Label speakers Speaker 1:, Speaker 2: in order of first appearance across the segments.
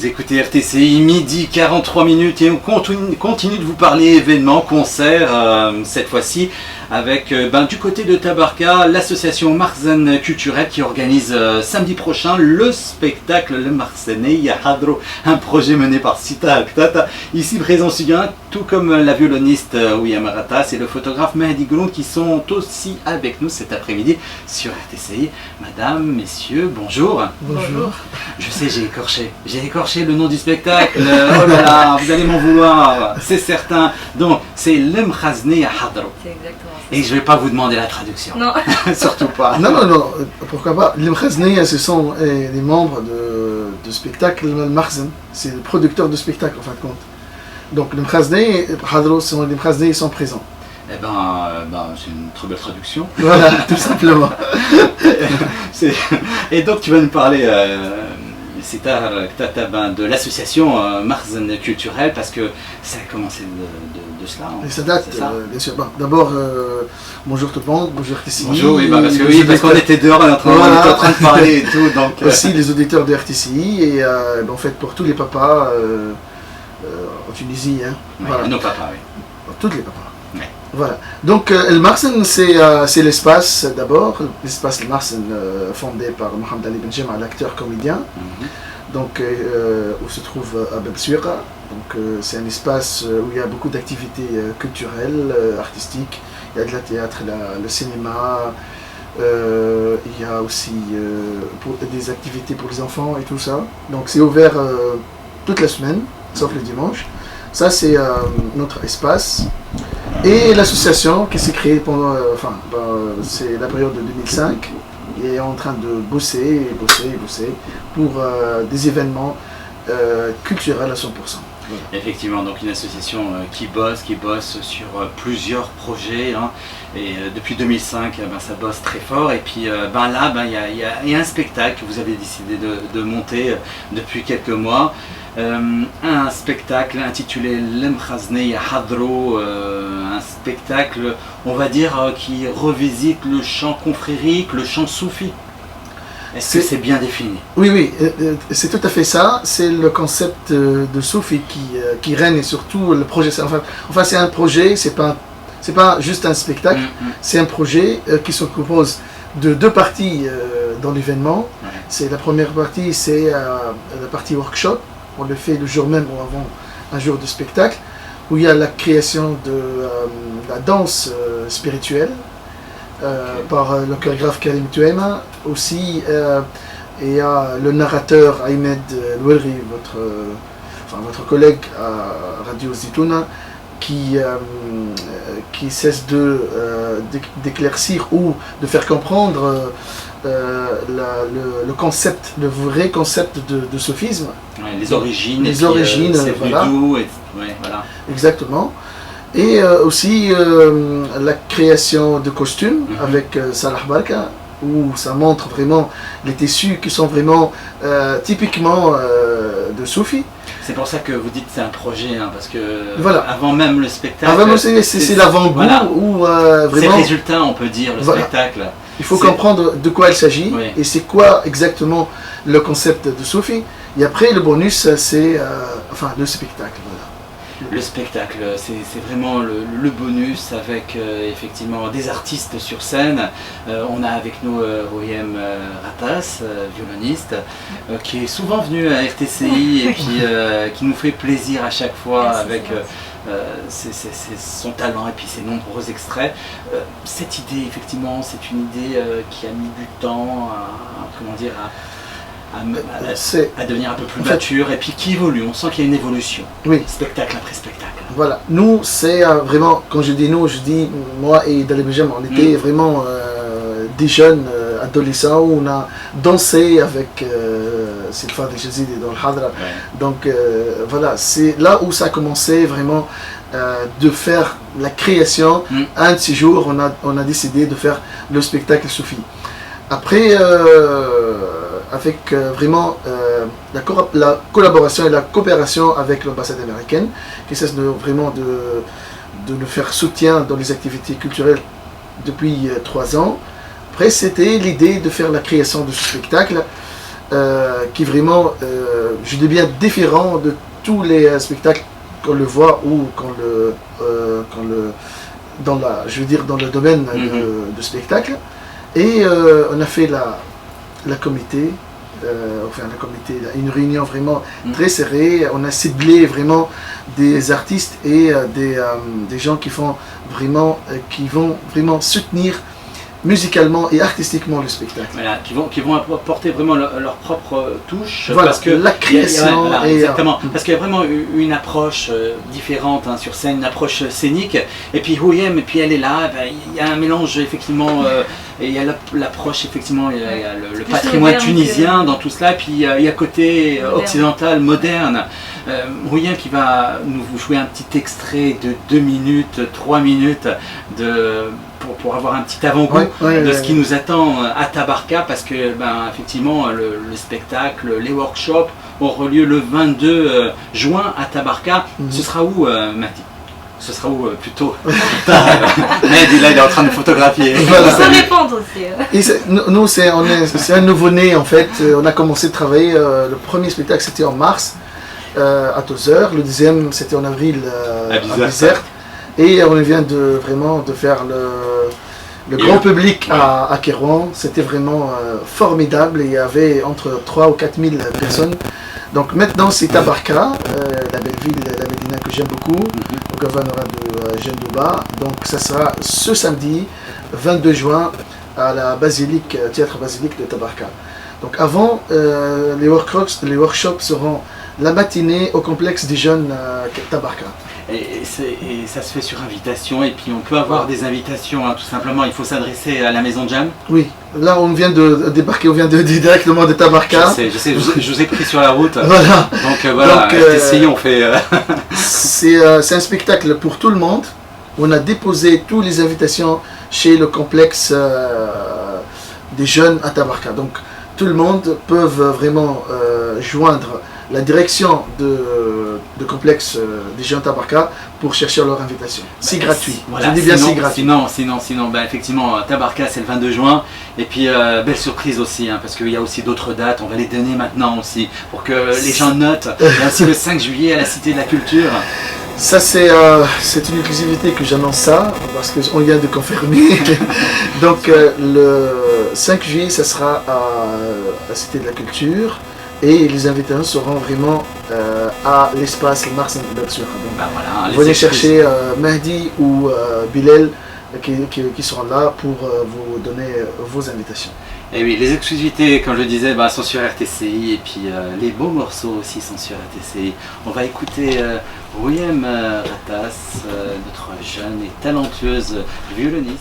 Speaker 1: Vous écoutez RTCI, midi 43 minutes et on continue de vous parler événements, concerts, cette fois-ci avec du côté de Tabarka, l'association Makhzen culturelle qui organise samedi prochain le spectacle Le Marsené Yahadro, un projet mené par Sita Aktata, ici présent Sugain, tout comme la violoniste Ouya Ratas et le photographe Mehdi Goulon qui sont aussi avec nous cet après-midi sur RTCI. Madame, messieurs, bonjour.
Speaker 2: Bonjour.
Speaker 1: Je sais, j'ai écorché le nom du spectacle, oh là là, vous allez m'en vouloir, c'est certain. Donc, c'est Le Marsené Yahadro.
Speaker 2: C'est exactement ça.
Speaker 1: Et je ne vais pas vous demander la traduction.
Speaker 2: Non.
Speaker 1: Surtout pas.
Speaker 3: Non, pourquoi pas. Les Mkhazneya, ce sont les membres de spectacle Le Makhzen. C'est le producteur de spectacle en fin de compte. Donc les Mkhazneya, les Mkhazneya sont présents.
Speaker 1: Eh c'est une très belle traduction.
Speaker 3: Voilà, tout simplement.
Speaker 1: Et donc tu vas nous parler de l'association Makhzen culturelle parce que ça a commencé de cela.
Speaker 3: Et ça date, bien sûr. Bon, d'abord, bonjour tout le monde, bonjour RTCI.
Speaker 1: Bonjour, parce qu'on était dehors, on était en train de parler et tout. Donc,
Speaker 3: aussi les auditeurs de RTCI et en fait pour tous les papas en Tunisie. Hein,
Speaker 1: oui,
Speaker 3: voilà.
Speaker 1: Nos papas, oui.
Speaker 3: Tous les papas.
Speaker 1: Oui.
Speaker 3: Voilà. Donc Le Makhzen, c'est l'espace d'abord, l'espace Le Makhzen fondé par Mohamed Ali Benjema, l'acteur comédien. Donc où se trouve Abel Suira. Donc c'est un espace où il y a beaucoup d'activités culturelles, artistiques. Il y a de la théâtre, le cinéma. Il y a aussi des activités pour les enfants et tout ça. Donc c'est ouvert toute la semaine, sauf le dimanche. Ça c'est notre espace. Et l'association qui s'est créée pendant, c'est la période de 2005. Et est en train de bosser pour des événements culturels à 100%. Voilà.
Speaker 1: Effectivement, donc une association qui bosse sur plusieurs projets. Hein, et depuis 2005, ça bosse très fort. Et puis il y a un spectacle que vous avez décidé de monter depuis quelques mois. Un spectacle intitulé Le Marsené Yahadro, un spectacle, on va dire, qui revisite le chant confrérique, le chant soufi. Est-ce que c'est bien défini?
Speaker 3: Oui, c'est tout à fait ça. C'est le concept de soufi qui règne et surtout le projet. Enfin, c'est un projet, c'est pas juste un spectacle, c'est un projet qui se compose de deux parties dans l'événement. Ouais. C'est la première partie, c'est la partie workshop. On le fait le jour même ou avant un jour de spectacle, où il y a la création de la danse spirituelle par le chorégraphe Karim Touema. Aussi, il y a le narrateur Ahmed Louelri, votre collègue à Radio Zitouna, qui cesse d'éclaircir ou de faire comprendre le concept, le vrai concept de sophisme.
Speaker 1: Ouais, les origines,
Speaker 3: voilà.
Speaker 1: Voilà.
Speaker 3: Exactement. Et aussi la création de costumes avec Salah Barka, où ça montre vraiment les tissus qui sont vraiment typiquement de Soufi.
Speaker 1: C'est pour ça que vous dites que c'est un projet, hein, parce que
Speaker 3: voilà.
Speaker 1: Avant même le spectacle...
Speaker 3: c'est l'avant-goût,
Speaker 1: voilà.
Speaker 3: Où
Speaker 1: vraiment... C'est le
Speaker 3: résultat,
Speaker 1: résultat, on peut dire, le spectacle.
Speaker 3: Il faut comprendre de quoi il s'agit, et c'est quoi exactement le concept de Soufi. Et après, le bonus, c'est le spectacle. Voilà.
Speaker 1: Le spectacle, c'est vraiment le bonus avec effectivement des artistes sur scène. On a avec nous Ouya Ratas, violoniste, qui est souvent venu à RTCI et qui nous fait plaisir à chaque fois avec son talent et puis ses nombreux extraits. Cette idée, effectivement, c'est une idée qui a mis du temps à devenir un peu plus mature et puis qui évolue, on sent qu'il y a une évolution, spectacle après spectacle.
Speaker 3: Voilà, nous c'est vraiment, quand je dis nous, je dis moi et Dalib Benjem, on était vraiment des jeunes adolescents où on a dansé avec Sylpha El Jazidi dans le Hadra. Donc voilà, c'est là où ça a commencé vraiment de faire la création. Un de ces jours, on a décidé de faire le spectacle Soufi. Après, avec vraiment la collaboration et la coopération avec l'ambassade américaine, qui cesse vraiment de nous faire soutien dans les activités culturelles depuis 3 ans. Après, c'était l'idée de faire la création de ce spectacle qui est vraiment, je dis bien, différent de tous les spectacles qu'on le voit ou je veux dire, dans le domaine de spectacle. Et on a fait la comité, une réunion vraiment très serrée. On a ciblé vraiment des artistes et des gens qui vont vraiment soutenir musicalement et artistiquement le spectacle.
Speaker 1: Voilà, qui vont apporter vraiment leur propre touche.
Speaker 3: Voilà,
Speaker 1: parce que
Speaker 3: la création.
Speaker 1: voilà, exactement. Parce qu'il y a vraiment une approche différente sur scène, une approche scénique. Et puis Houyem, et puis elle est là, il y a un mélange effectivement, et il y a l'approche effectivement, il y a le patrimoine tunisien dans tout cela, et puis il y a côté occidental, moderne. Houyem qui va nous jouer un petit extrait de 2 minutes, 3 minutes pour avoir un petit avant-goût de ce qui nous attend à Tabarka, parce que effectivement le spectacle, les workshops auront lieu le 22 juin à Tabarka. Ce sera où, Mahdi? Ce sera où plutôt? Mahdi là il est en train de photographier.
Speaker 2: Voilà. Il faut répondre aussi.
Speaker 3: Et nous c'est un nouveau-né en fait. On a commencé de travailler, le premier spectacle c'était en mars à Tozeur, le deuxième c'était en avril à Bizerte. Et on vient de faire le grand public à Kérouan. C'était vraiment formidable. Il y avait entre 3 ou 4 000 personnes. Donc maintenant c'est Tabarka, la belle ville, la Médina que j'aime beaucoup, au gouvernorat de Jendouba. Donc ça sera ce samedi 22 juin à la théâtre basilique de Tabarka. Donc avant, les workshops seront la matinée au complexe des jeunes Tabarka.
Speaker 1: Et ça se fait sur invitation, et puis on peut avoir des invitations, tout simplement, il faut s'adresser à la maison Jam.
Speaker 3: Oui, là on vient de débarquer, on vient directement de Tabarka.
Speaker 1: Je sais, je vous ai pris sur la route.
Speaker 3: Voilà.
Speaker 1: Donc voilà, essayons, on fait...
Speaker 3: C'est un spectacle pour tout le monde. On a déposé toutes les invitations chez le complexe des jeunes à Tabarka. Donc tout le monde peut vraiment joindre la direction de complexe des jeunes Tabarka pour chercher leur invitation. C'est gratuit.
Speaker 1: Voilà,
Speaker 3: je dis bien c'est gratuit.
Speaker 1: Sinon effectivement, Tabarka c'est le 22 juin. Et puis belle surprise aussi, parce qu'il y a aussi d'autres dates, on va les donner maintenant aussi, pour que les gens notent. Il y a aussi le 5 juillet à la Cité de la Culture.
Speaker 3: Ça c'est une exclusivité que j'annonce ça, parce qu'on vient de confirmer. Donc le 5 juillet, ça sera à la Cité de la Culture. Et les invitations seront vraiment à l'espace Mars Bertsura. Donc, venez chercher Mahdi ou Bilal qui seront là pour vous donner vos invitations.
Speaker 1: Et oui, les exclusivités, comme je disais, sont sur RTCI, et puis les beaux morceaux aussi sont sur RTCI. On va écouter Houyem Ratas, notre jeune et talentueuse violoniste.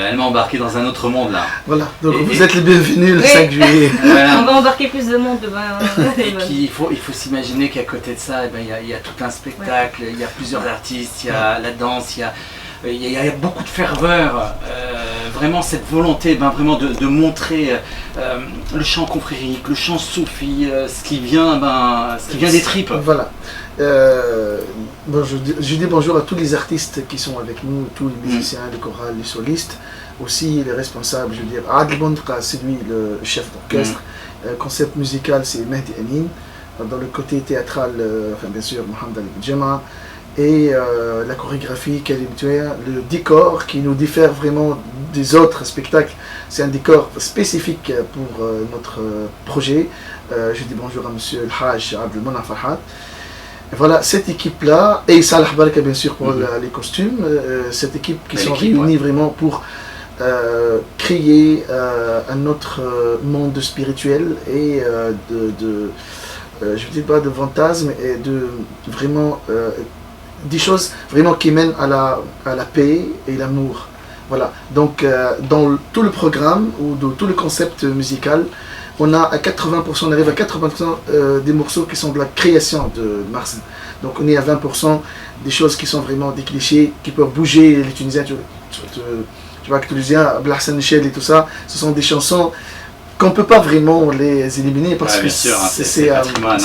Speaker 1: Elle m'a embarqué dans un autre monde là.
Speaker 3: Voilà, donc vous êtes les bienvenus le 5 juillet.
Speaker 2: Voilà. On va embarquer plus de monde demain.
Speaker 1: Et puis il faut s'imaginer qu'à côté de ça, il y a tout un spectacle, il y a plusieurs artistes, il y a la danse, il y a beaucoup de ferveur. vraiment cette volonté vraiment de montrer le chant confrérique, le chant soufi, ce qui vient des tripes.
Speaker 3: Voilà. Bon, je dis bonjour à tous les artistes qui sont avec nous, tous les musiciens, les chorales, les solistes, aussi les responsables, je veux dire, Adel Bondra, c'est lui le chef d'orchestre, concept musical c'est Mehdi Amin, dans le côté théâtral, enfin bien sûr Mohamed Ali Djema, et la chorégraphie, le décor qui nous diffère vraiment des autres spectacles, c'est un décor spécifique pour notre projet. Je dis bonjour à monsieur El Haj Abdel Mona Farhat. Voilà, cette équipe-là, et Salah Baraka bien sûr pour les costumes, cette équipe qui sont réunis vraiment pour créer un autre monde spirituel et je ne dis pas de fantasme, et de vraiment des choses vraiment qui mènent à la paix et l'amour. Voilà, donc dans tout le programme ou dans tout le concept musical, on a à 80%, on arrive à 80% des morceaux qui sont de la création de Marzane. Donc on est à 20% des choses qui sont vraiment des clichés, qui peuvent bouger les Tunisiens. Tu vois que Tunisiens, Blahsan Michel et tout ça, ce sont des chansons qu'on ne peut pas vraiment les éliminer parce que c'est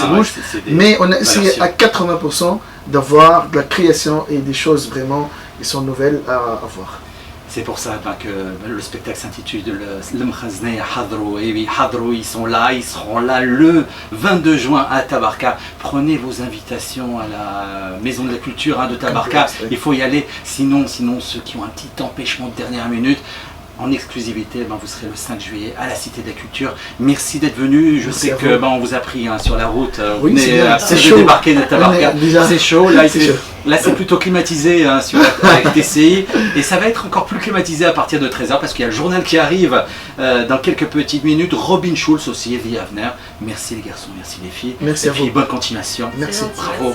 Speaker 3: rouge. Mais on a essayé à 80% d'avoir de la création et des choses vraiment qui sont nouvelles à voir.
Speaker 1: C'est pour ça que le spectacle s'intitule Le Mkhazneh Hadrou. Et oui, Hadrou, ils sont là, ils seront là le 22 juin à Tabarka. Prenez vos invitations à la Maison de la Culture de Tabarka. Il faut y aller, sinon ceux qui ont un petit empêchement de dernière minute, en exclusivité, vous serez le 5 juillet à la Cité de la Culture. Merci d'être venu. Je sais que on vous a pris sur la route.
Speaker 3: Oui,
Speaker 1: c'est chaud. Débarquer de Tabarka. C'est chaud. Là, c'est plutôt climatisé avec TCI. Et ça va être encore plus climatisé à partir de 13h parce qu'il y a le journal qui arrive dans quelques petites minutes. Robin Schulz aussi, Evie Avner. Merci les garçons, merci les filles.
Speaker 3: Merci
Speaker 1: et
Speaker 3: à
Speaker 1: puis
Speaker 3: vous.
Speaker 1: bonne continuation.
Speaker 3: Merci.
Speaker 1: Bravo.